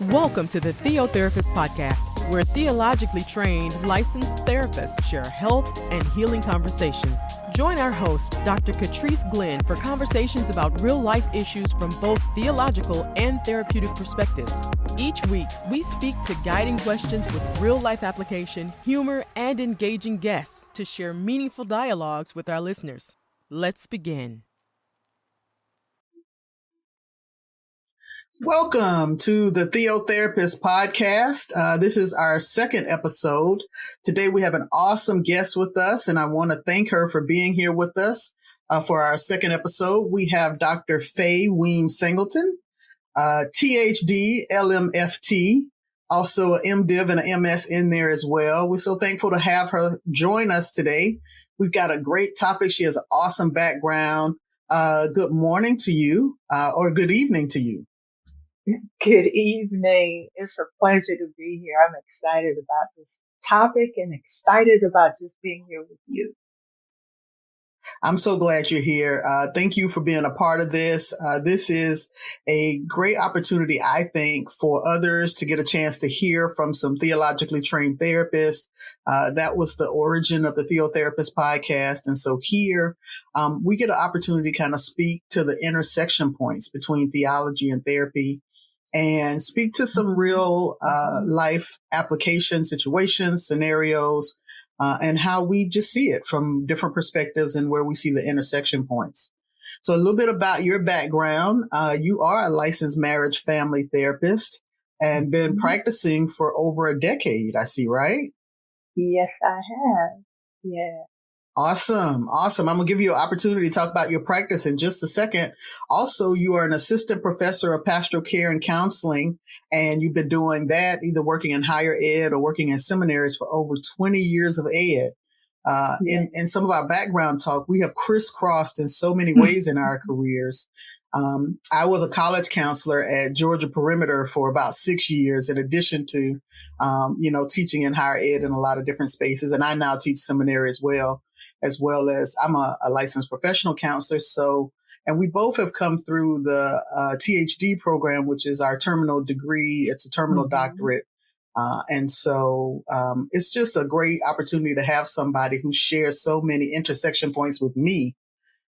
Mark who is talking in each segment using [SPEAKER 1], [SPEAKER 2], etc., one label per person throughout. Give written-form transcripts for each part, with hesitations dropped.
[SPEAKER 1] Welcome to the Theotherapist Podcast, where theologically trained, licensed therapists share health and healing conversations. Join our host, Dr. Catrice Glenn, for conversations about real-life issues from both theological and therapeutic perspectives. Each week, we speak to guiding questions with real-life application, humor, and engaging guests to share meaningful dialogues with our listeners. Let's begin.
[SPEAKER 2] Welcome to the Theotherapist Podcast. This is our second episode. Today we have an awesome guest with us, and I want to thank her for being here with us for our second episode. We have Dr. Faye Weems-Singleton, THD, LMFT, also an MDiv and an MS in there as well. We're so thankful to have her join us today. We've got a great topic. She has an awesome background. Good morning to you, or good evening to you.
[SPEAKER 3] Good evening. It's a pleasure to be here. I'm excited about this topic and excited about just being here with you.
[SPEAKER 2] I'm so glad you're here. Thank you for being a part of this. This is a great opportunity, I think, for others to get a chance to hear from some theologically trained therapists. That was the origin of the Theotherapist Podcast. And so here we get an opportunity to kind of speak to the intersection points between theology and therapy, and speak to some real life application situations, scenarios, and how we just see it from different perspectives and where we see the intersection points. So a little bit about your background. You are a licensed marriage family therapist and been practicing for over a decade, I see, right?
[SPEAKER 3] Yes, I have. Yeah.
[SPEAKER 2] Awesome. I'm going to give you an opportunity to talk about your practice in just a second. Also, you are an assistant professor of pastoral care and counseling, and you've been doing that either working in higher ed or working in seminaries for over 20 years of ed. In some of our background talk, we have crisscrossed in so many ways in our careers. I was a college counselor at Georgia Perimeter for about 6 years, in addition to, teaching in higher ed in a lot of different spaces. And I now teach seminary as well as I'm a licensed professional counselor. So, and we both have come through the THD program, which is our terminal degree. It's a terminal doctorate. And so it's just a great opportunity to have somebody who shares so many intersection points with me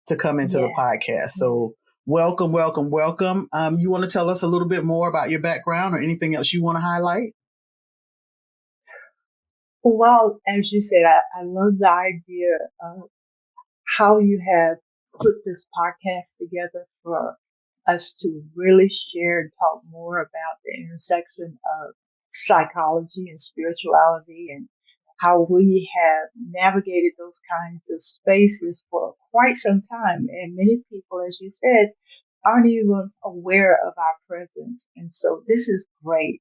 [SPEAKER 2] to come into the podcast. So welcome. You want to tell us a little bit more about your background or anything else you want to highlight?
[SPEAKER 3] Well, as you said, I love the idea of how you have put this podcast together for us to really share and talk more about the intersection of psychology and spirituality and how we have navigated those kinds of spaces for quite some time. And many people, as you said, aren't even aware of our presence. And so this is great.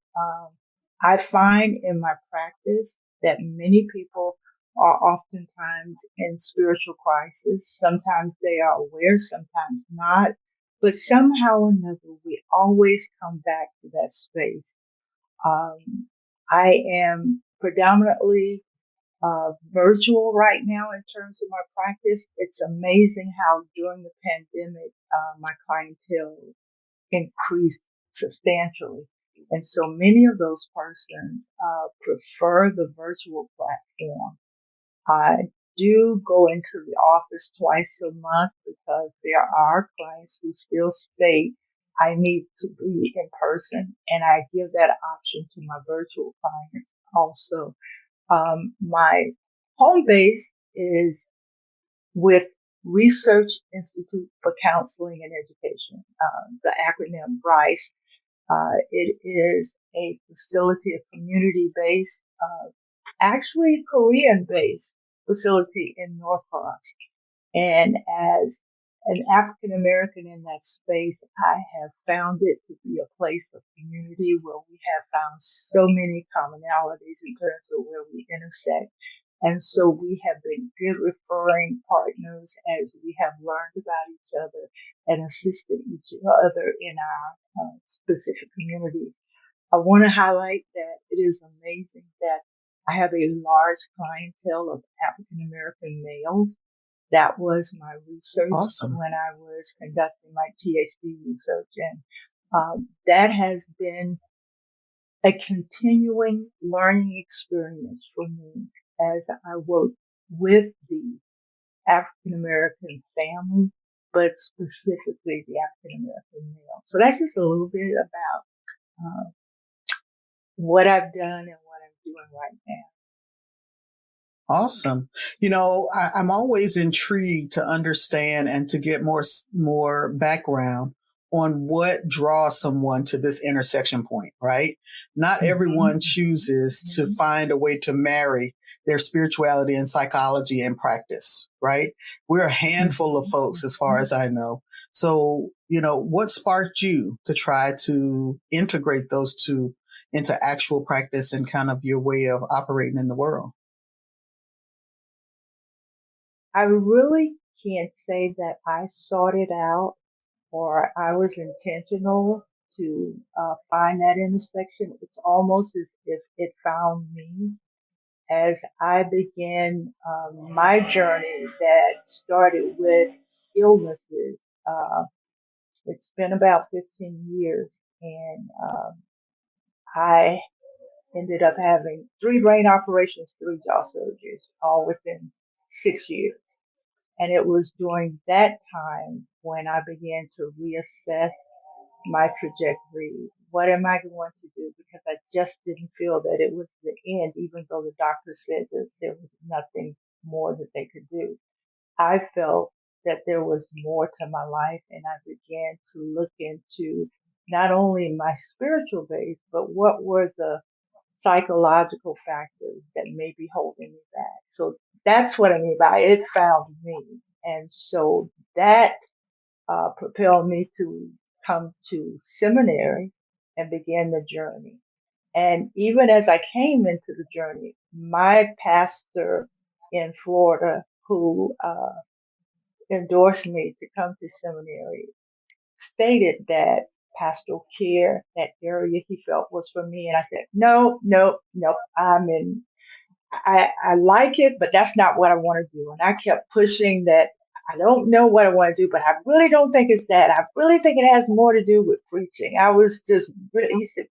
[SPEAKER 3] I find in my practice that many people are oftentimes in spiritual crisis. Sometimes they are aware, sometimes not. But somehow or another, we always come back to that space. I am predominantly virtual right now in terms of my practice. It's amazing how during the pandemic, my clientele increased substantially. And so many of those persons prefer the virtual platform. I do go into the office twice a month because there are clients who still state I need to be in person, and I give that option to my virtual clients also. My home base is with Research Institute for Counseling and Education, the acronym RICE. It is a facility, a community-based, actually Korean-based facility in Norcross. And as an African American in that space, I have found it to be a place of community where we have found so many commonalities in terms of where we intersect. And so we have been good referring partners as we have learned about each other and assisted each other in our specific communities. I want to highlight that it is amazing that I have a large clientele of African American males. That was my research when I was conducting my THD research. And that has been a continuing learning experience for me as I work with the African American family, but specifically the African American male. So that's just a little bit about what I've done and what I'm doing right now.
[SPEAKER 2] Awesome. I'm always intrigued to understand and to get more background on what draws someone to this intersection point, right? Not everyone chooses to find a way to marry their spirituality and psychology and practice, right? We're a handful of folks as far as I know. So, what sparked you to try to integrate those two into actual practice and kind of your way of operating in the world?
[SPEAKER 3] I really can't say that I sought it out or I was intentional to find that intersection. It's almost as if it found me as I began my journey that started with illnesses. It's been about 15 years, and I ended up having 3 brain operations, 3 jaw surgeries, all within 6 years. And it was during that time when I began to reassess my trajectory. What am I going to do? Because I just didn't feel that it was the end, even though the doctor said that there was nothing more that they could do. I felt that there was more to my life, and I began to look into not only my spiritual base, but what were the psychological factors that may be holding me back. So that's what I mean by it found me. And so that propelled me to come to seminary and begin the journey. And even as I came into the journey, my pastor in Florida, who endorsed me to come to seminary, stated that pastoral care, that area he felt was for me. And I said, no, no, no, I like it, but that's not what I want to do. And I kept pushing that I don't know what I want to do, but I really don't think it's that. I really think it has more to do with preaching. I was just really, he said,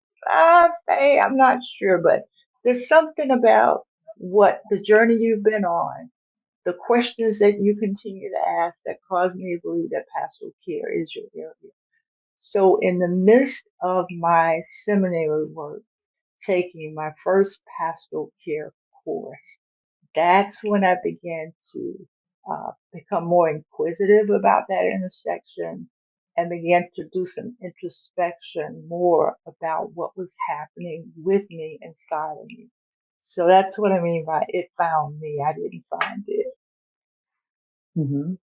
[SPEAKER 3] Faye, I'm not sure, but there's something about what the journey you've been on, the questions that you continue to ask that cause me to believe that pastoral care is your area. So in the midst of my seminary work, taking my first pastoral care course, that's when I began to become more inquisitive about that intersection and began to do some introspection more about what was happening with me inside of me. So that's what I mean by it found me. I didn't find it.
[SPEAKER 2] Mm-hmm.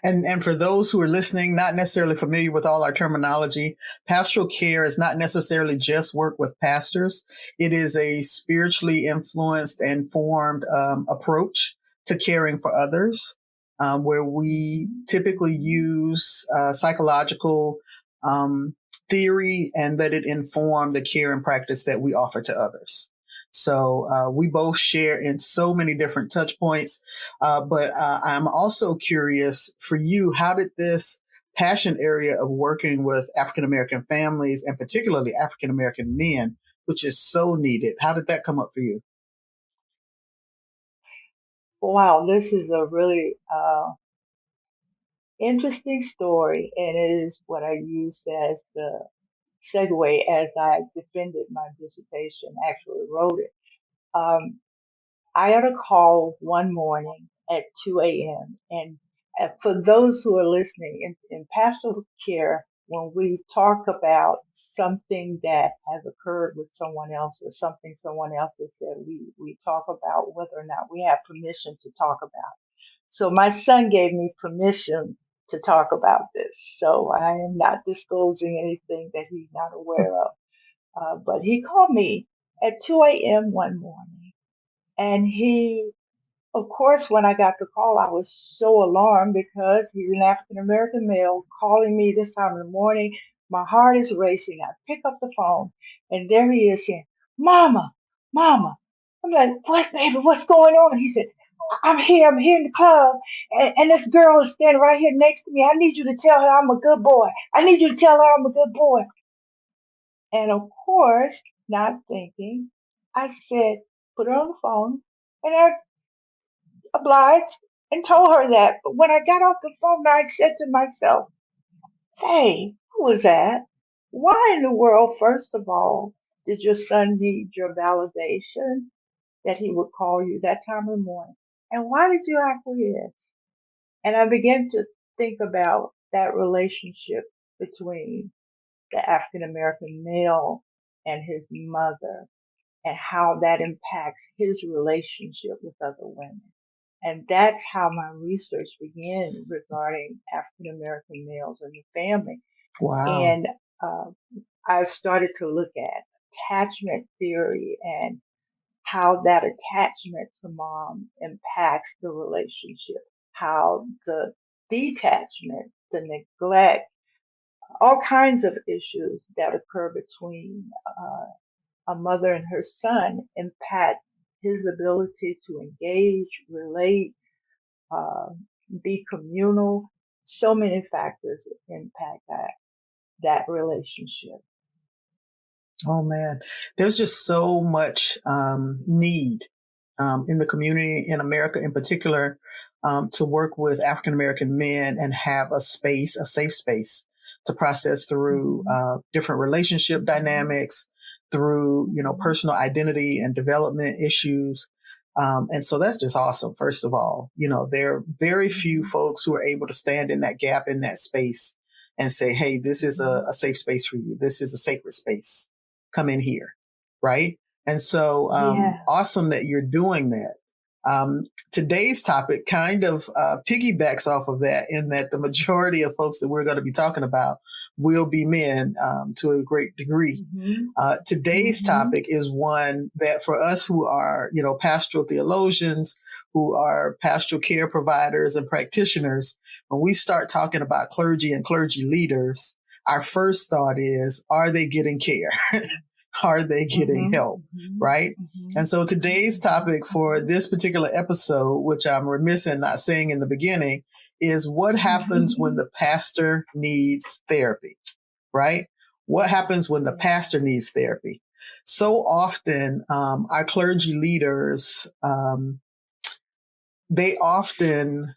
[SPEAKER 2] And for those who are listening, not necessarily familiar with all our terminology, pastoral care is not necessarily just work with pastors. It is a spiritually influenced and formed approach to caring for others, where we typically use psychological theory and let it inform the care and practice that we offer to others. So we both share in so many different touch points. But I'm also curious for you, how did this passion area of working with African American families and particularly African American men, which is so needed, how did that come up for you?
[SPEAKER 3] Wow, this is a really interesting story, and it is what I use as the segue as I defended my dissertation, actually wrote it. Um, I had a call one morning at 2 a.m. And for those who are listening, in pastoral care, when we talk about something that has occurred with someone else or something someone else has said, we talk about whether or not we have permission to talk about. So my son gave me permission to talk about this. So I am not disclosing anything that he's not aware of. But he called me at 2 a.m. one morning, and he, of course, when I got the call, I was so alarmed because he's an African American male calling me this time in the morning. My heart is racing. I pick up the phone, and there he is saying, Mama, Mama. I'm like, what, baby? What's going on? He said, I'm here in the club, and this girl is standing right here next to me. I need you to tell her I'm a good boy. I need you to tell her I'm a good boy. And of course, not thinking. I said, put her on the phone, and I obliged and told her that. But when I got off the phone, I said to myself, hey, who was that? Why in the world, first of all, did your son need your validation that he would call you that time of the morning? And why did you acquiesce? And I began to think about that relationship between the African American male and his mother and how that impacts his relationship with other women. And that's how my research began regarding African American males in the family.
[SPEAKER 2] Wow.
[SPEAKER 3] And uh, I started to look at attachment theory and how that attachment to mom impacts the relationship, how the detachment, the neglect, all kinds of issues that occur between a mother and her son impact his ability to engage, relate, uh, be communal. So many factors impact that relationship.
[SPEAKER 2] Oh man, there's just so much need in the community in America, in particular, to work with African American men and have a space, a safe space, to process through
[SPEAKER 3] Mm-hmm.
[SPEAKER 2] different relationship dynamics, through
[SPEAKER 3] Mm-hmm.
[SPEAKER 2] personal identity and development issues. And so that's just awesome. First of all, there are very few
[SPEAKER 3] Mm-hmm.
[SPEAKER 2] folks who are able to stand in that gap in that space and say, hey, this is
[SPEAKER 3] Mm-hmm.
[SPEAKER 2] a safe space for you. This is a sacred space. Come in here. Right. And so
[SPEAKER 3] Yeah.
[SPEAKER 2] awesome that you're doing that. Today's topic kind of piggybacks off of that, in that the majority of folks that we're going to be talking about will be men to a great degree.
[SPEAKER 3] Mm-hmm.
[SPEAKER 2] Today's
[SPEAKER 3] Mm-hmm.
[SPEAKER 2] topic is one that for us who are, pastoral theologians, who are pastoral care providers and practitioners, when we start talking about clergy and clergy leaders, our first thought is, are they getting care? Are they getting
[SPEAKER 3] Mm-hmm.
[SPEAKER 2] help?
[SPEAKER 3] Mm-hmm.
[SPEAKER 2] Right?
[SPEAKER 3] Mm-hmm.
[SPEAKER 2] And so today's
[SPEAKER 3] Mm-hmm.
[SPEAKER 2] topic for this particular episode, which I'm remiss in not saying in the beginning, is what happens when
[SPEAKER 3] Mm-hmm.
[SPEAKER 2] the pastor needs therapy, right? What happens when the
[SPEAKER 3] Yeah.
[SPEAKER 2] pastor needs therapy? So often, our clergy leaders, they often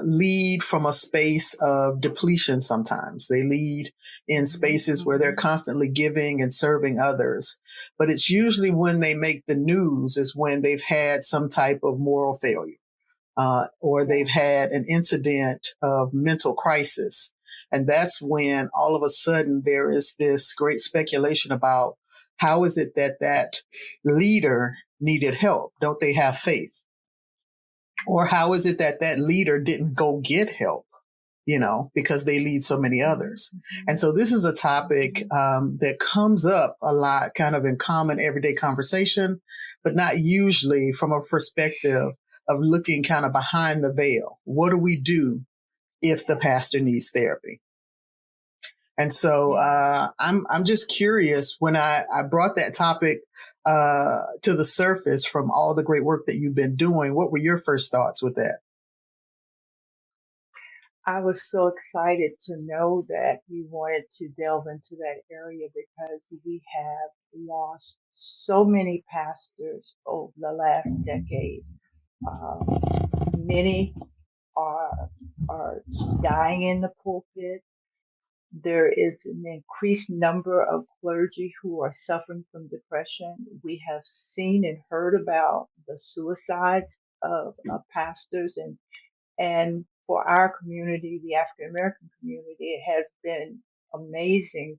[SPEAKER 2] lead from a space of depletion sometimes. They lead in
[SPEAKER 3] Mm-hmm.
[SPEAKER 2] spaces where they're
[SPEAKER 3] Mm-hmm.
[SPEAKER 2] constantly giving and serving others. But it's usually when they make the news is when they've had some type of moral failure, or
[SPEAKER 3] Yeah.
[SPEAKER 2] they've had an incident of mental crisis. And that's when all of a sudden there is this great speculation about how is it that that leader needed help? Don't they have faith? Or how is it that that leader didn't go get help, because they lead so many others?
[SPEAKER 3] Mm-hmm.
[SPEAKER 2] And so this is a topic
[SPEAKER 3] Mm-hmm.
[SPEAKER 2] that comes up a lot, kind of in common everyday conversation, but not usually from a perspective of looking kind of behind the veil. What do we do if the pastor needs therapy? And so
[SPEAKER 3] Yeah.
[SPEAKER 2] I'm just curious, when I brought that topic to the surface from all the great work that you've been doing, what were your first thoughts with that?
[SPEAKER 3] I was so excited to know that you wanted to delve into that area because we have lost so many pastors over the last decade. Um, Many are dying in the pulpit. There is an increased number of clergy who are suffering from depression. We have seen and heard about the suicides of pastors, and for our community, the African American community, it has been amazing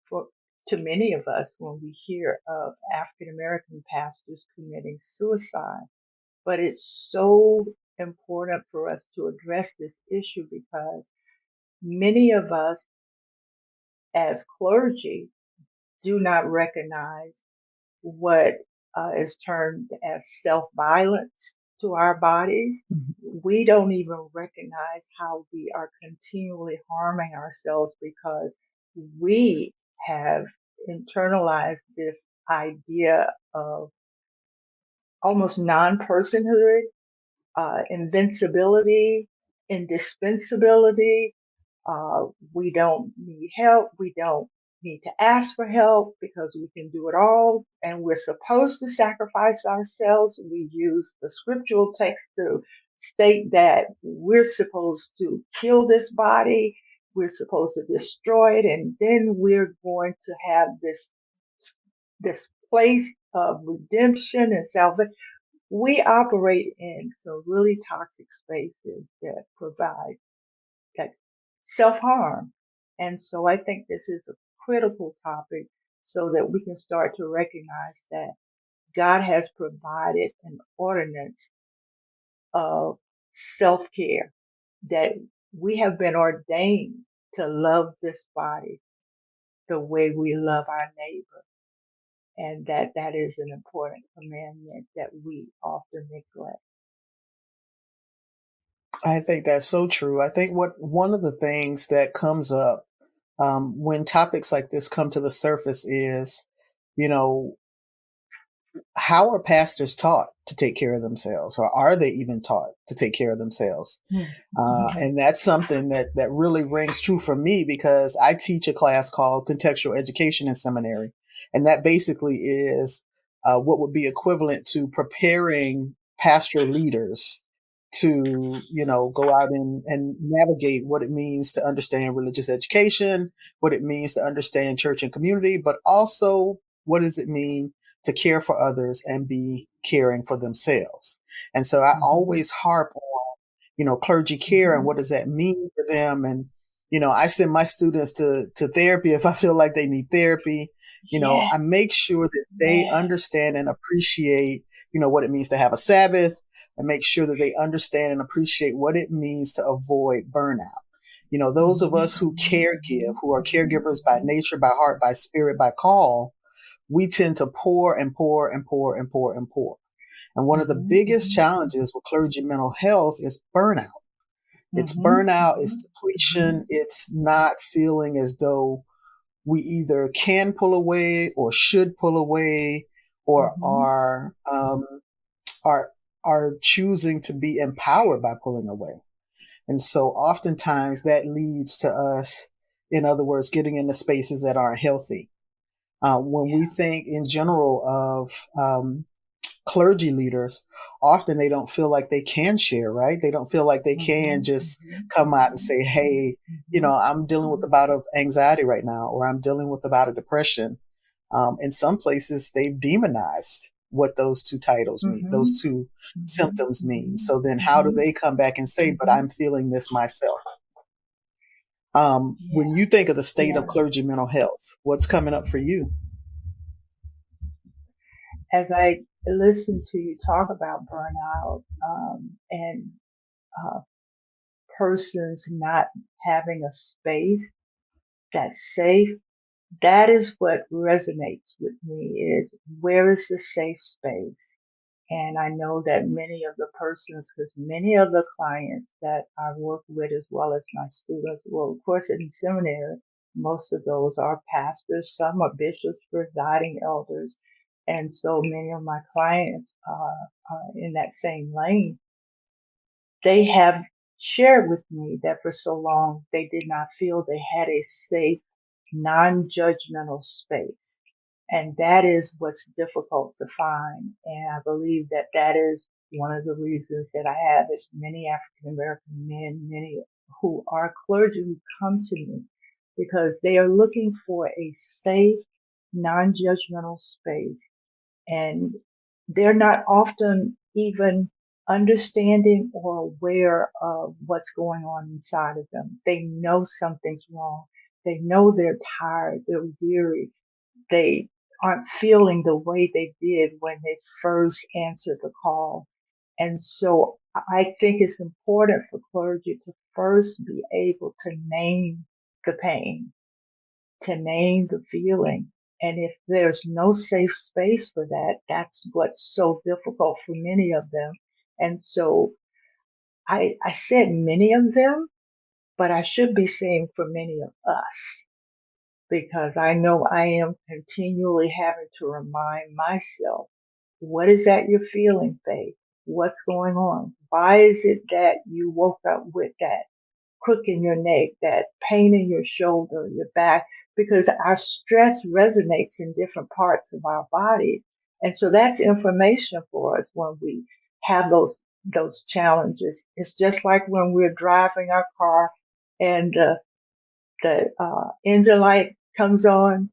[SPEAKER 3] for to many of us when we hear of African American pastors committing suicide. But it's so important for us to address this issue because many of us as clergy do not recognize what is termed as self-violence to our bodies. We don't even recognize how we are continually harming ourselves because we have internalized this idea of almost non-personhood, invincibility, indispensability. We don't need help. We don't. need to ask for help because we can do it all, and we're supposed to sacrifice ourselves. We use the scriptural text to state that we're supposed to kill this body, we're supposed to destroy it, and then we're going to have this place of redemption and salvation. We operate in some really toxic spaces that provide that self-harm. And so I think this is a critical topic so that we can start to recognize that God has provided an ordinance of self-care, that we have been ordained to love this body the way we love our neighbor. And that is an important commandment that we often neglect.
[SPEAKER 2] I think that's so true. I think one of the things that comes up when topics like this come to the surface is, you know, how are pastors taught to take care of themselves, or are they even taught to take care of themselves? And that's something that really rings true for me, because I teach a class called contextual education in seminary. And that basically is what would be equivalent to preparing pastoral leaders to, go out and navigate what it means to understand religious education, what it means to understand church and community, but also what does it mean to care for others and be caring for themselves. And so I always harp on, clergy care and what does that mean for them. And, I send my students to therapy if I feel like they need therapy.
[SPEAKER 3] Yes.
[SPEAKER 2] I make sure that they understand and appreciate, what it means to have a Sabbath. I make sure that they understand and appreciate what it means to avoid burnout. Those of us who who are caregivers by nature, by heart, by spirit, by call, we tend to pour and pour and pour and pour and pour. And one of the biggest challenges with clergy mental health is burnout. It's burnout, it's depletion, it's not feeling as though we either can pull away or should pull away, or are choosing to be empowered by pulling away. And so oftentimes that leads to us, in other words, getting into spaces that aren't healthy. When we think in general of clergy leaders, often they don't feel like they can share, right? They don't feel like they can just come out and say, hey, I'm dealing with a bout of anxiety right now, or I'm dealing with a bout of depression. In some places, they've demonized what those two titles mean, those two symptoms mean. So then how do they come back and say, but I'm feeling this myself? When you think of the state of clergy mental health, what's coming up for you?
[SPEAKER 3] As I listen to you talk about burnout and persons not having a space that's safe, that is what resonates with me, is where is the safe space? And I know that many of the persons, because many of the clients that I work with, as well as my students, well, of course, in seminary, most of those are pastors, some are bishops, presiding elders. And so many of my clients are in that same lane. They have shared with me that for so long they did not feel they had a safe, non-judgmental space. And that is what's difficult to find. And I believe that that is one of the reasons that I have as many African American men, many who are clergy who come to me, because they are looking for a safe, non-judgmental space. And they're not often even understanding or aware of what's going on inside of them. They know something's wrong. They know they're tired. They're weary. They aren't feeling the way they did when they first answered the call. And so I think it's important for clergy to first be able to name the pain, to name the feeling. And if there's no safe space for that, that's what's so difficult for many of them. And so I said many of them, but I should be saying for many of us, because I know I am continually having to remind myself, what is that you're feeling, Faye? What's going on? Why is it that you woke up with that crook in your neck, that pain in your shoulder, your back? because our stress resonates in different parts of our body. And so that's information for us when we have those challenges. It's just like when we're driving our car and the engine light comes on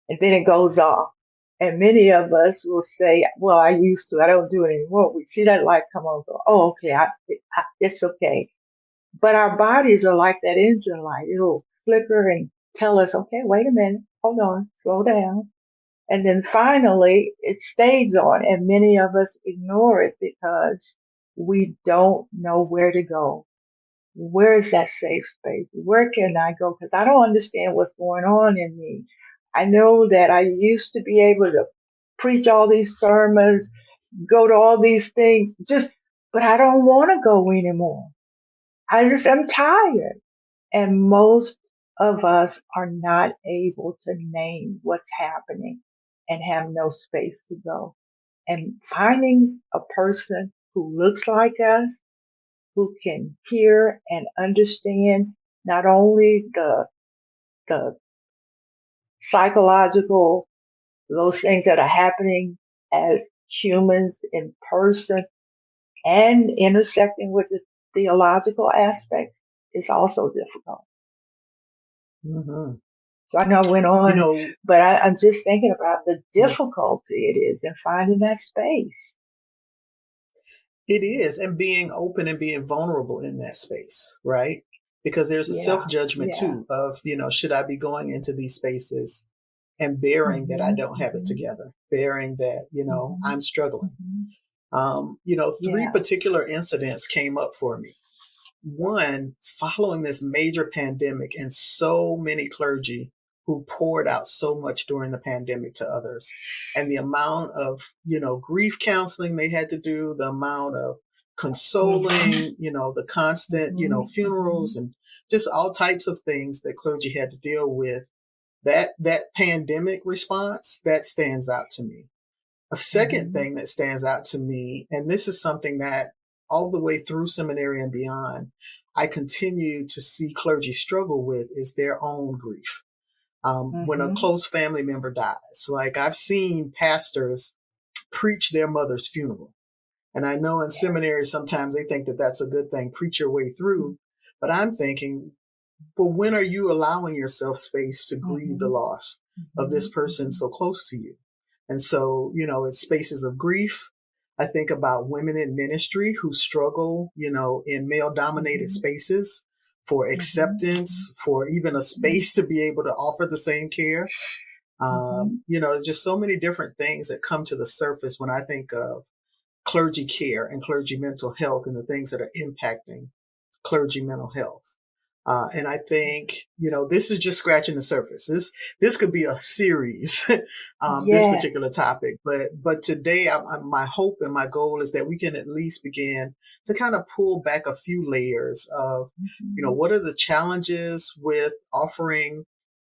[SPEAKER 3] and then it goes off. And many of us will say, well, I used to, I don't do it anymore. We see that light come on, go, oh, okay, it's okay. But our bodies are like that engine light. It'll flicker and tell us, okay, wait a minute, hold on, slow down. And then finally it stays on, and many of us ignore it because we don't know where to go. Where is that safe space? Where can I go? Because I don't understand what's going on in me. I know that I used to be able to preach all these sermons, go to all these things, but I don't want to go anymore. I'm tired. And most of us are not able to name what's happening and have no space to go. And finding a person who looks like us, who can hear and understand not only the psychological, those things that are happening as humans in person and intersecting with the theological aspects is also difficult.
[SPEAKER 2] Mm-hmm.
[SPEAKER 3] So I know I went
[SPEAKER 2] You
[SPEAKER 3] on,
[SPEAKER 2] know,
[SPEAKER 3] but I'm just thinking about the difficulty it is in finding that space.
[SPEAKER 2] it is, and being open and being vulnerable in that space, right? Because there's a
[SPEAKER 3] Yeah,
[SPEAKER 2] self-judgment
[SPEAKER 3] yeah.
[SPEAKER 2] too of, should I be going into these spaces and bearing that I
[SPEAKER 3] Mhm,
[SPEAKER 2] don't have it
[SPEAKER 3] mhm,
[SPEAKER 2] together, bearing that,
[SPEAKER 3] mhm,
[SPEAKER 2] I'm struggling.
[SPEAKER 3] mhm.
[SPEAKER 2] Three
[SPEAKER 3] Yeah.
[SPEAKER 2] particular incidents came up for me. One, following this major pandemic and so many clergy who poured out so much during the pandemic to others, and the amount of, grief counseling they had to do, the amount of
[SPEAKER 3] Mhm,
[SPEAKER 2] consoling, the constant,
[SPEAKER 3] mhm,
[SPEAKER 2] funerals
[SPEAKER 3] mhm,
[SPEAKER 2] and just all types of things that clergy had to deal with. That pandemic response, that stands out to me. A second
[SPEAKER 3] mhm,
[SPEAKER 2] thing that stands out to me, and this is something that all the way through seminary and beyond, I continue to see clergy struggle with, is their own grief. When a
[SPEAKER 3] mhm.
[SPEAKER 2] close family member dies, like I've seen pastors preach their mother's funeral. And I know in
[SPEAKER 3] Yeah.
[SPEAKER 2] seminary, sometimes they think that that's a good thing, preach your way through. But I'm thinking, but when are you allowing yourself space to grieve the
[SPEAKER 3] Mhm,
[SPEAKER 2] loss of this
[SPEAKER 3] mhm,
[SPEAKER 2] person
[SPEAKER 3] mhm,
[SPEAKER 2] so close to you? And so, it's spaces of grief. I think about women in ministry who struggle, in male dominated
[SPEAKER 3] mhm,
[SPEAKER 2] spaces for
[SPEAKER 3] mhm,
[SPEAKER 2] acceptance, for even a
[SPEAKER 3] mhm,
[SPEAKER 2] space to be able to offer the same care.
[SPEAKER 3] mhm,
[SPEAKER 2] Just so many different things that come to the surface when I think of clergy care and clergy mental health and the things that are impacting clergy mental health. And I think, this is just scratching the surface. This could be a series, this
[SPEAKER 3] Yes.
[SPEAKER 2] particular topic. But today, my hope and my goal is that we can at least begin to kind of pull back a few layers of,
[SPEAKER 3] Mhm,
[SPEAKER 2] what are the challenges with offering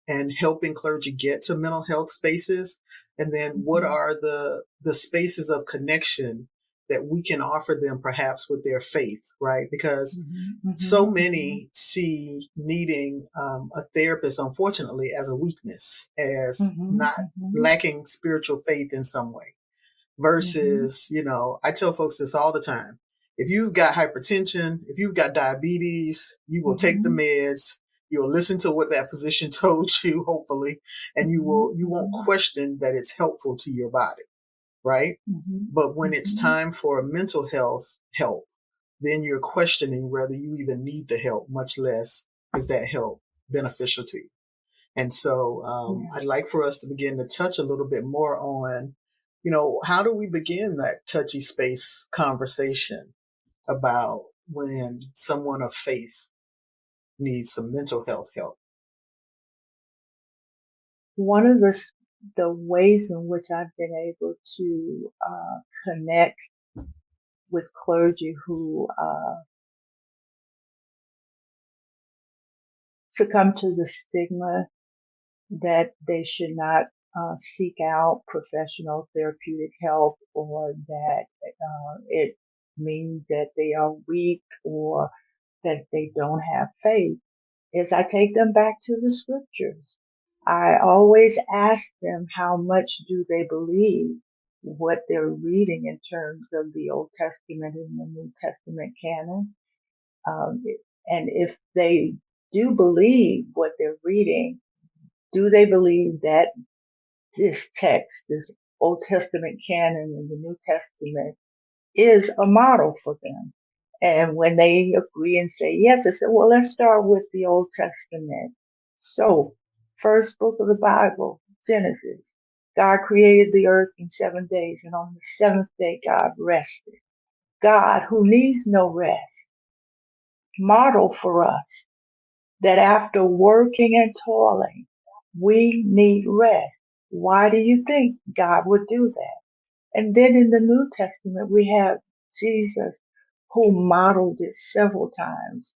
[SPEAKER 2] and helping clergy get to mental health spaces, and then what
[SPEAKER 3] mhm,
[SPEAKER 2] are the spaces of connection that we can offer them, perhaps with their faith, right? Because
[SPEAKER 3] mhm,
[SPEAKER 2] so
[SPEAKER 3] mhm, mhm,
[SPEAKER 2] many see needing a therapist, unfortunately, as a weakness, as
[SPEAKER 3] mhm,
[SPEAKER 2] not
[SPEAKER 3] mhm,
[SPEAKER 2] lacking spiritual faith in some way.
[SPEAKER 3] mhm,
[SPEAKER 2] Versus, I tell folks this all the time. If you've got hypertension, if you've got diabetes, you will take the
[SPEAKER 3] mhm,
[SPEAKER 2] meds. You'll listen to what that physician told you, hopefully, and
[SPEAKER 3] mhm,
[SPEAKER 2] you won't
[SPEAKER 3] mhm,
[SPEAKER 2] question that it's helpful to your body, right?
[SPEAKER 3] mhm,
[SPEAKER 2] But when it's
[SPEAKER 3] mhm.
[SPEAKER 2] time for mental health help, then you're questioning whether you even need the help, much less is that help beneficial to you. And so
[SPEAKER 3] Yeah.
[SPEAKER 2] I'd like for us to begin to touch a little bit more on, how do we begin that touchy space conversation about when someone of faith needs some mental health help?
[SPEAKER 3] One of the ways in which I've been able to connect with clergy who succumb to the stigma that they should not seek out professional therapeutic help, or that it means that they are weak or that they don't have faith, is I take them back to the scriptures. I always ask them how much do they believe what they're reading in terms of the Old Testament and the New Testament canon. Um, and if they do believe what they're reading, do they believe that this text, this Old Testament canon and the New Testament is a model for them? And when they agree and say yes, I said, well, let's start with the Old Testament. So, first book of the Bible, Genesis. God created the earth in 7 days, and on the seventh day, God rested. God, who needs no rest, modeled for us that after working and toiling, we need rest. Why do you think God would do that? And then in the New Testament, we have Jesus who modeled it several times,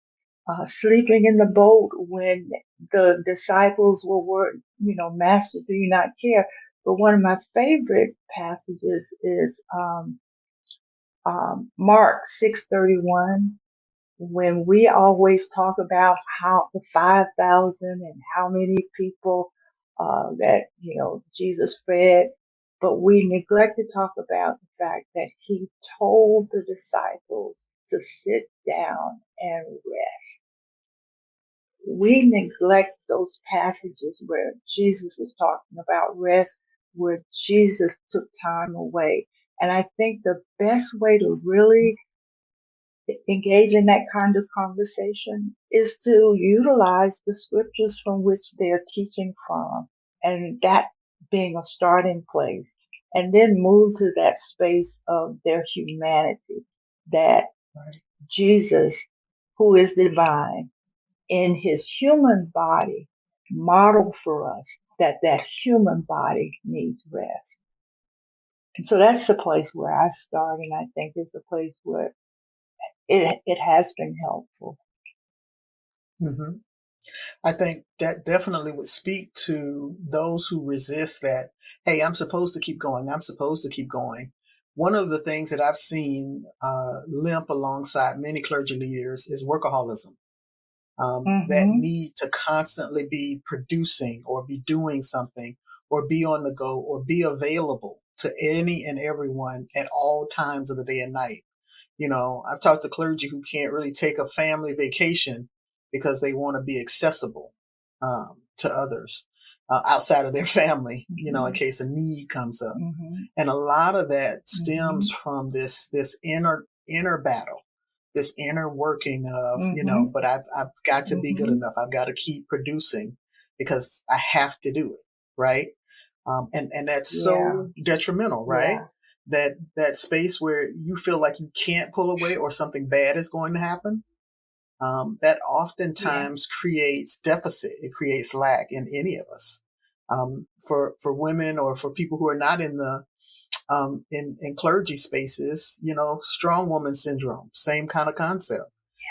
[SPEAKER 3] sleeping in the boat when the disciples were, Master, do you not care? But one of my favorite passages is Mark 6:31, when we always talk about how the 5,000 and how many people that Jesus fed, but we neglect to talk about the fact that he told the disciples to sit down and rest. We neglect those passages where Jesus is talking about rest, where Jesus took time away. And I think the best way to really engage in that kind of conversation is to utilize the scriptures from which they're teaching from, and that being a starting place, and then move to that space of their humanity, that Jesus, who is divine, in his human body, modeled for us that human body needs rest. And so that's the place where I start, and I think is the place where it has been helpful.
[SPEAKER 2] Hmm. I think that definitely would speak to those who resist that. Hey, I'm supposed to keep going. I'm supposed to keep going. One of the things that I've seen limp alongside many clergy leaders is workaholism. That
[SPEAKER 3] Mm-hmm.
[SPEAKER 2] need to constantly be producing or be doing something or be on the go or be available to any and everyone at all times of the day and night. I've talked to clergy who can't really take a family vacation because they want to be accessible to others outside of their family, in
[SPEAKER 3] Mm-hmm.
[SPEAKER 2] case a need comes up.
[SPEAKER 3] Mm-hmm.
[SPEAKER 2] And a lot of that stems
[SPEAKER 3] Mm-hmm.
[SPEAKER 2] from this inner battle, this inner working of,
[SPEAKER 3] Mm-hmm.
[SPEAKER 2] but I've got to be good
[SPEAKER 3] Mm-hmm.
[SPEAKER 2] enough. I've got to keep producing because I have to do it, right? And that's
[SPEAKER 3] Yeah.
[SPEAKER 2] so detrimental, right?
[SPEAKER 3] Yeah.
[SPEAKER 2] That space where you feel like you can't pull away or something bad is going to happen. That
[SPEAKER 3] Yeah.
[SPEAKER 2] oftentimes creates deficit. It creates lack in any of us. For women or for people who are not in the in clergy spaces, strong woman syndrome, same kind of concept.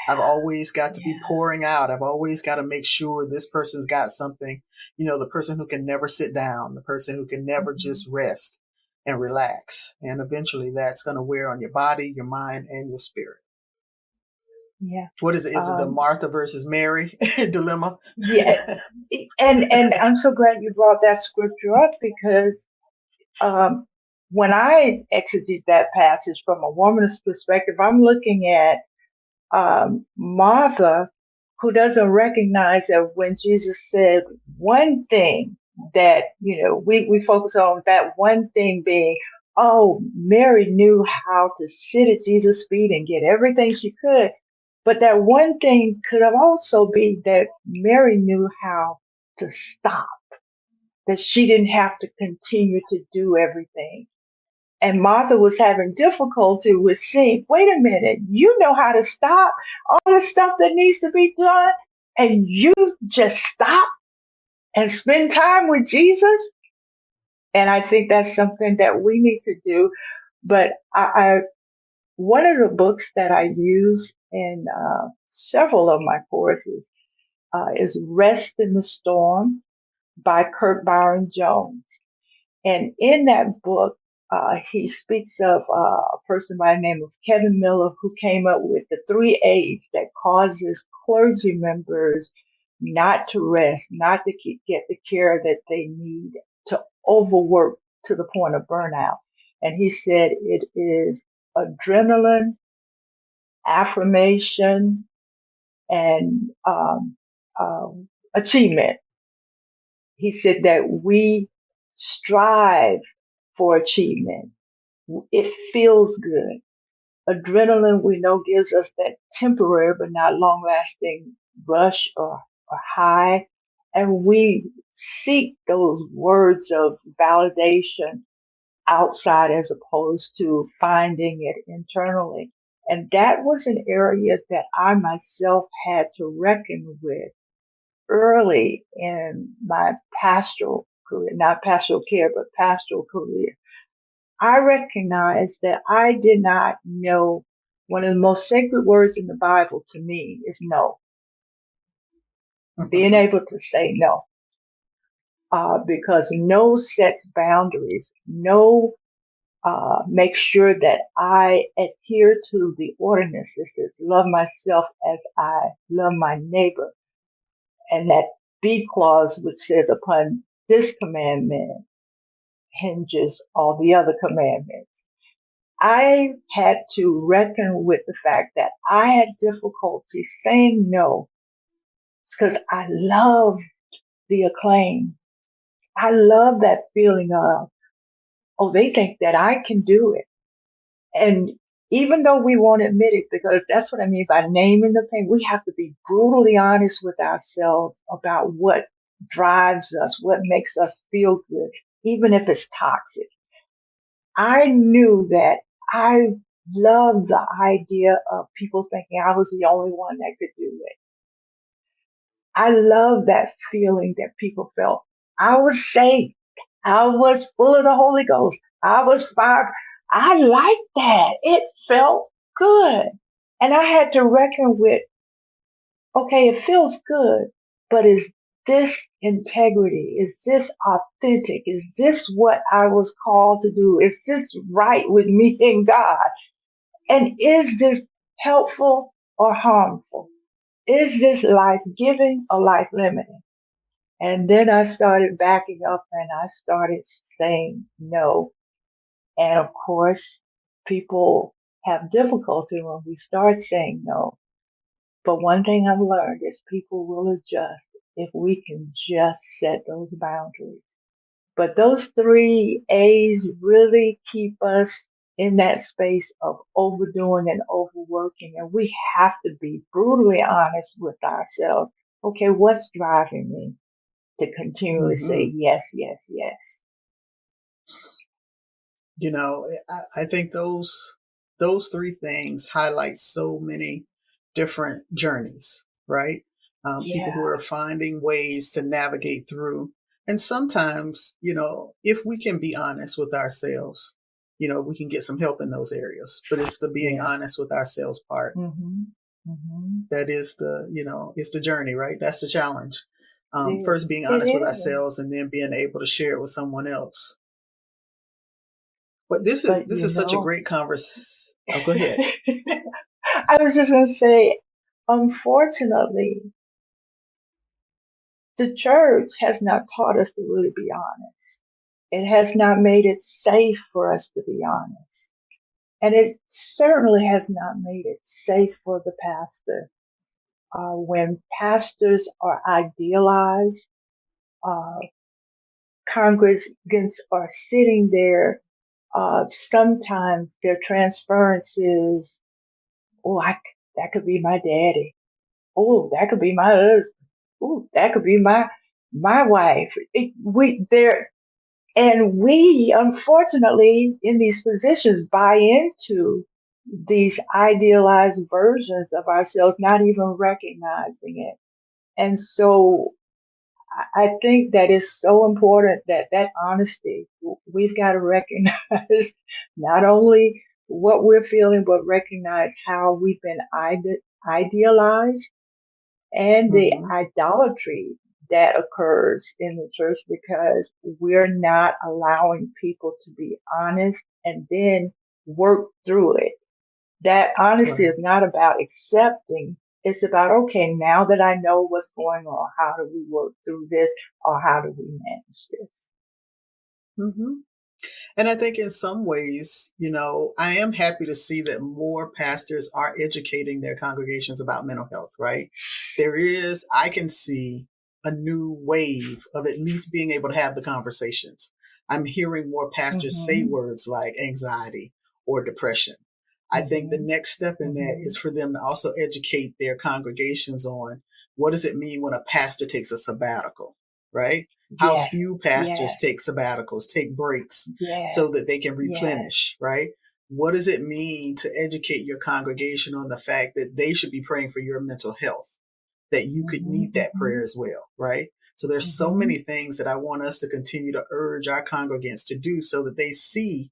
[SPEAKER 2] I've always got to be
[SPEAKER 3] Yeah.
[SPEAKER 2] pouring out. I've always got to make sure this person's got something, the person who can never sit down, the person who can never
[SPEAKER 3] Mm-hmm.
[SPEAKER 2] just rest and relax. And eventually that's going to wear on your body, your mind, and your spirit.
[SPEAKER 3] Yeah.
[SPEAKER 2] What is it? Is it the
[SPEAKER 3] Um,
[SPEAKER 2] Martha versus Mary dilemma?
[SPEAKER 3] yeah. And I'm so glad you brought that scripture up because um, when I exegete that passage from a woman's perspective, I'm looking at Martha, who doesn't recognize that when Jesus said one thing that, we focus on that one thing being, oh, Mary knew how to sit at Jesus' feet and get everything she could. But that one thing could have also been that Mary knew how to stop, that she didn't have to continue to do everything. And Martha was having difficulty with seeing, wait a minute, you know how to stop all the stuff that needs to be done, and you just stop and spend time with Jesus. And I think that's something that we need to do. But one of the books that I use in several of my courses is Rest in the Storm by Kurt Byron Jones. And in that book, he speaks of a person by the name of Kevin Miller who came up with the 3 A's that causes clergy members not to rest, not to get the care that they need, to overwork to the point of burnout. And he said it is adrenaline, affirmation, and achievement. He said that we strive for achievement. It feels good. Adrenaline, we know, gives us that temporary but not long lasting rush or high. And we seek those words of validation outside as opposed to finding it internally. And that was an area that I myself had to reckon with early in my pastoral career, not pastoral care, but pastoral career. I recognized that I did not know one of the most sacred words in the Bible to me is no, being able to say no, because no sets boundaries, no make sure that I adhere to the ordinances, love myself as I love my neighbor. And that B clause, which says upon this commandment hinges all the other commandments. I had to reckon with the fact that I had difficulty saying no because I love the acclaim. I love that feeling of, oh, they think that I can do it. And even though we won't admit it, because that's what I mean by naming the pain, we have to be brutally honest with ourselves about what drives us, what makes us feel good, even if it's toxic. I knew that I loved the idea of people thinking I was the only one that could do it. I love that feeling that people felt. I was safe. I was full of the Holy Ghost. I was fired. I liked that. It felt good. And I had to reckon with, okay, it feels good, but is this integrity? Is this authentic? Is this what I was called to do? Is this right with me and God? And is this helpful or harmful? Is this life-giving or life-limiting? And then I started backing up and I started saying no. And of course, people have difficulty when we start saying no. But one thing I've learned is people will adjust if we can just set those boundaries. But those three A's really keep us in that space of overdoing and overworking. And we have to be brutally honest with ourselves. Okay, what's driving me to continually say yes, yes, yes?
[SPEAKER 2] You know, I think those three things highlight so many different journeys, right? People who
[SPEAKER 3] Yeah.
[SPEAKER 2] are finding ways to navigate through. And sometimes, you know, if we can be honest with ourselves, you know, we can get some help in those areas. But it's the being
[SPEAKER 3] Yeah.
[SPEAKER 2] honest with ourselves part
[SPEAKER 3] Mm-hmm. Mm-hmm.
[SPEAKER 2] that is the, you know, it's the journey, right? That's the challenge.
[SPEAKER 3] It is.
[SPEAKER 2] First being
[SPEAKER 3] It
[SPEAKER 2] honest with
[SPEAKER 3] is.
[SPEAKER 2] ourselves and then being able to share it with someone else. But
[SPEAKER 3] But
[SPEAKER 2] this
[SPEAKER 3] you
[SPEAKER 2] is such a
[SPEAKER 3] know,
[SPEAKER 2] great conversation. Oh, go ahead.
[SPEAKER 3] I was just going to say, unfortunately, the church has not taught us to really be honest. It has not made it safe for us to be honest. And it certainly has not made it safe for the pastor. When pastors are idealized, uh, congregants are sitting there. Sometimes their transferences, oh, that could be my daddy. Oh, that could be my husband. Oh, that could be my wife. We unfortunately in these positions buy into these idealized versions of ourselves, not even recognizing it. And so I think that it's so important that honesty, we've got to recognize not only what we're feeling, but recognize how we've been idealized and the
[SPEAKER 2] Mm-hmm.
[SPEAKER 3] idolatry that occurs in the church because we're not allowing people to be honest and then work through it. That honesty
[SPEAKER 2] Right.
[SPEAKER 3] is not about accepting It's about, okay, now that I know what's going on, how do we work through this, or how do we manage this?
[SPEAKER 2] Mm-hmm. And I think in some ways, I am happy to see that more pastors are educating their congregations about mental health, right? I can see a new wave of at least being able to have the conversations. I'm hearing more pastors say
[SPEAKER 3] Mm-hmm.
[SPEAKER 2] words like anxiety or depression. I think the
[SPEAKER 3] Mm-hmm.
[SPEAKER 2] next step in that
[SPEAKER 3] Mm-hmm.
[SPEAKER 2] is for them to also educate their congregations on what does it mean when a pastor takes a sabbatical, right? How
[SPEAKER 3] Yes,
[SPEAKER 2] few pastors
[SPEAKER 3] yes,
[SPEAKER 2] take sabbaticals, take breaks
[SPEAKER 3] yes,
[SPEAKER 2] so that they can
[SPEAKER 3] yes.
[SPEAKER 2] replenish, right? What does it mean to educate your congregation on the fact that they should be praying for your mental health, that you could
[SPEAKER 3] Mm-hmm.
[SPEAKER 2] need that
[SPEAKER 3] Mm-hmm.
[SPEAKER 2] prayer as well, right? So there's so
[SPEAKER 3] Mm-hmm.
[SPEAKER 2] many things that I want us to continue to urge our congregants to do so that they see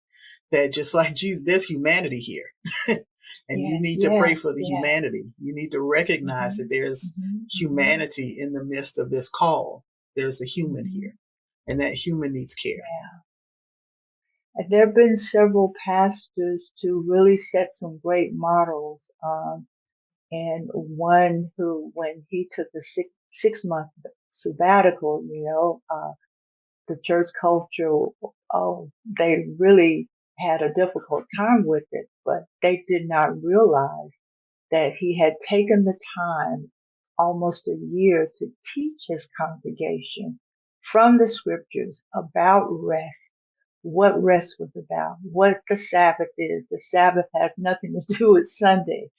[SPEAKER 2] that just like Jesus, there's humanity here. And you
[SPEAKER 3] Yes,
[SPEAKER 2] need to pray
[SPEAKER 3] yes,
[SPEAKER 2] for the
[SPEAKER 3] yes.
[SPEAKER 2] humanity. You need to recognize that
[SPEAKER 3] Mm-hmm.
[SPEAKER 2] there's
[SPEAKER 3] Mm-hmm. Mm-hmm.
[SPEAKER 2] humanity in the midst of this call. There's a human
[SPEAKER 3] Mm-hmm.
[SPEAKER 2] here, and that human needs care.
[SPEAKER 3] Yeah. And there have been several pastors to really set some great models. And one who, when he took the 6 month sabbatical, the church culture, oh, they really had a difficult time with it, but they did not realize that he had taken the time, almost a year, to teach his congregation from the scriptures about rest, what rest was about, what the Sabbath is. The Sabbath has nothing to do with Sunday,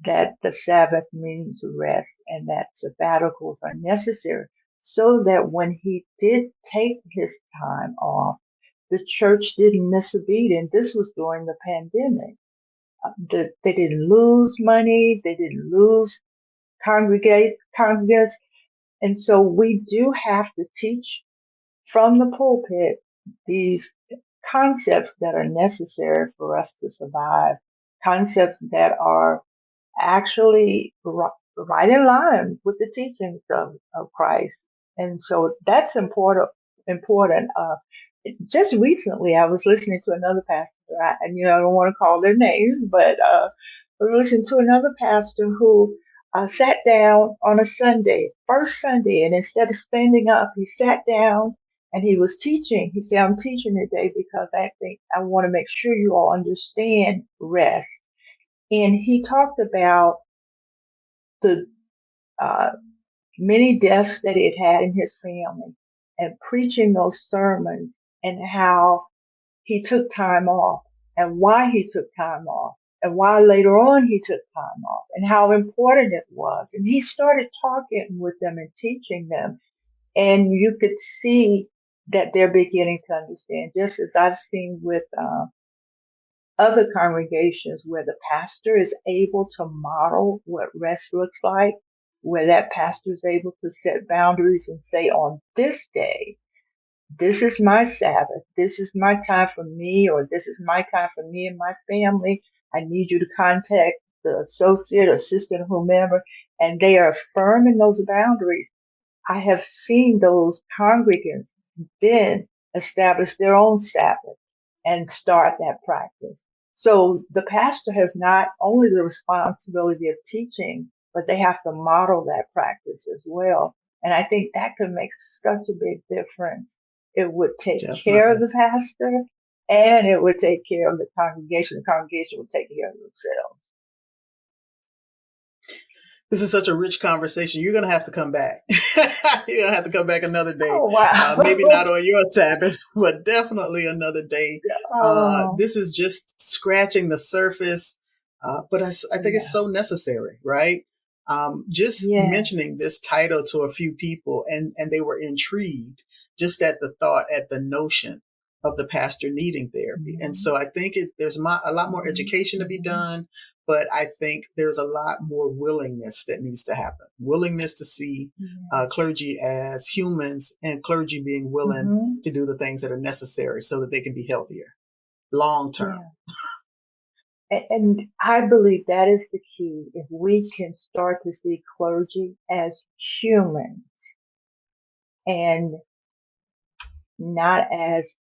[SPEAKER 3] that the Sabbath means rest and that sabbaticals are necessary, so that when he did take his time off, the church didn't miss a beat. And this was during the pandemic. They didn't lose money. They didn't lose congregants. And so we do have to teach from the pulpit these concepts that are necessary for us to survive, concepts that are actually right in line with the teachings of Christ. And so that's important. Just recently, I was listening to another pastor, and I don't want to call their names, but I was listening to another pastor who sat down on a Sunday, first Sunday, and instead of standing up, he sat down and he was teaching. He said, "I'm teaching today because I think I want to make sure you all understand rest." And he talked about the uh, many deaths that he had had in his family and preaching those sermons and how he took time off and why he took time off and why later on he took time off and how important it was. And he started talking with them and teaching them. And you could see that they're beginning to understand, just as I've seen with other congregations where the pastor is able to model what rest looks like, where that pastor is able to set boundaries and say, on this day, this is my Sabbath, this is my time for me, or this is my time for me and my family. I need you to contact the associate, assistant, whomever, and they are firm in those boundaries. I have seen those congregants then establish their own Sabbath and start that practice. So the pastor has not only the responsibility of teaching, but they have to model that practice as well. And I think that could make such a big difference. It would take care of
[SPEAKER 2] Definitely.
[SPEAKER 3] the pastor and it would take care of the congregation. The congregation would take care of themselves.
[SPEAKER 2] This is such a rich conversation. You're going to have to come back. You're going to have to come back another day.
[SPEAKER 3] Oh, wow.
[SPEAKER 2] Maybe not on your Sabbath, but definitely another day.
[SPEAKER 3] Oh,
[SPEAKER 2] This is just scratching the surface, but I think it's
[SPEAKER 3] yeah.
[SPEAKER 2] so necessary, right? Just
[SPEAKER 3] Yeah.
[SPEAKER 2] mentioning this title to a few people, and they were intrigued just at the thought, at the notion of the pastor needing therapy. And
[SPEAKER 3] Mm-hmm.
[SPEAKER 2] so I think there's a lot more
[SPEAKER 3] Mm-hmm.
[SPEAKER 2] education to be
[SPEAKER 3] Mm-hmm.
[SPEAKER 2] done, but I think there's a lot more willingness that needs to happen. Willingness to see
[SPEAKER 3] Yeah.
[SPEAKER 2] clergy as humans and clergy being willing
[SPEAKER 3] Mm-hmm.
[SPEAKER 2] to do the things that are necessary so that they can be healthier long term.
[SPEAKER 3] Yeah. And I believe that is the key. If we can start to see clergy as humans and not as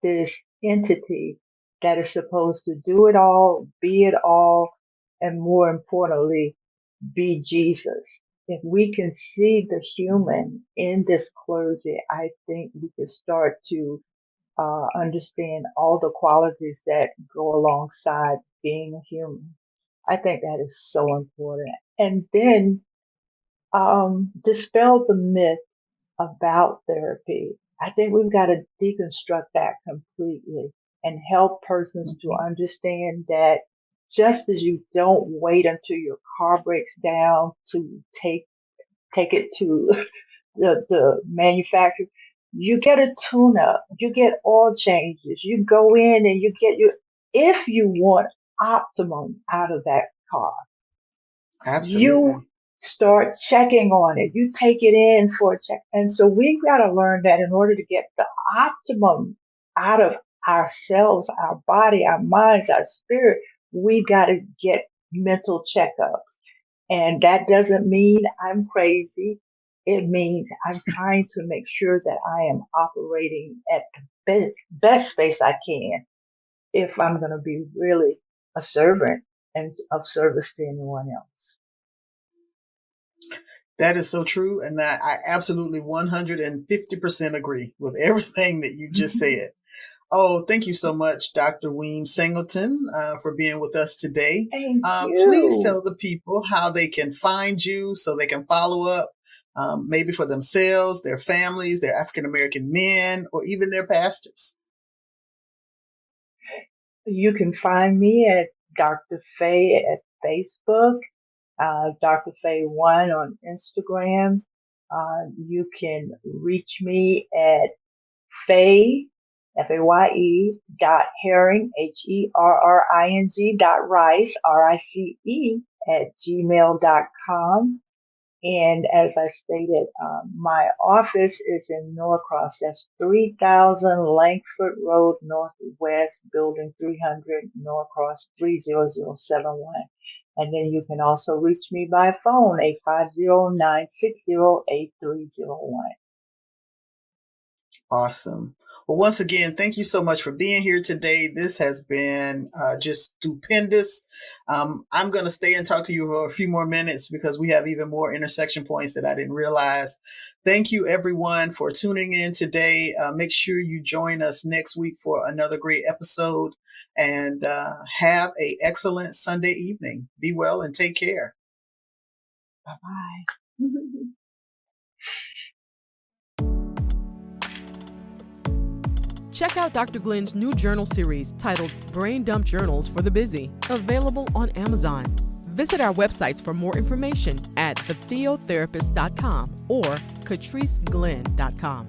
[SPEAKER 3] this entity that is supposed to do it all, be it all, and more importantly, be Jesus. If we can see the human in this clergy, I think we can start to understand all the qualities that go alongside being a human. I think that is so important. And then dispel the myth about therapy. I think we've got to deconstruct that completely and help persons to understand that just as you don't wait until your car breaks down to take it to the manufacturer, you get a tune up, you get oil changes, you go in and you get if you want optimum out of that car, you
[SPEAKER 2] Absolutely.
[SPEAKER 3] start checking on it. You take it in for a check. And so we've got to learn that in order to get the optimum out of ourselves, our body, our minds, our spirit, we've got to get mental checkups. And that doesn't mean I'm crazy. It means I'm trying to make sure that I am operating at the best space I can if I'm going to be really a servant and of service to anyone else.
[SPEAKER 2] That is so true. And that I absolutely 150% agree with everything that you just said. Oh, thank you so much, Dr. Weems-Singleton, for being with us today.
[SPEAKER 3] Thank
[SPEAKER 2] Please
[SPEAKER 3] you.
[SPEAKER 2] tell the people how they can find you so they can follow up, maybe for themselves, their families, their African-American men, or even their pastors.
[SPEAKER 3] You can find me at Dr. Faye at Facebook, Dr. Faye 1 on Instagram. You can reach me at Faye, Faye, .herring, HERRING, .rice, RICE, @gmail.com. And as I stated, my office is in Norcross. That's 3000 Langford Road Northwest, Building 300, Norcross 30071. And then you can also reach me by phone, 850-960-8301.
[SPEAKER 2] Awesome. Well, once again, thank you so much for being here today. This has been just stupendous. I'm going to stay and talk to you for a few more minutes because we have even more intersection points that I didn't realize. Thank you, everyone, for tuning in today. Make sure you join us next week for another great episode, and have an excellent Sunday evening. Be well and take care.
[SPEAKER 3] Bye-bye.
[SPEAKER 1] Check out Dr. Glenn's new journal series titled Brain Dump Journals for the Busy, available on Amazon. Visit our websites for more information at thetheotherapist.com or catriceglenn.com.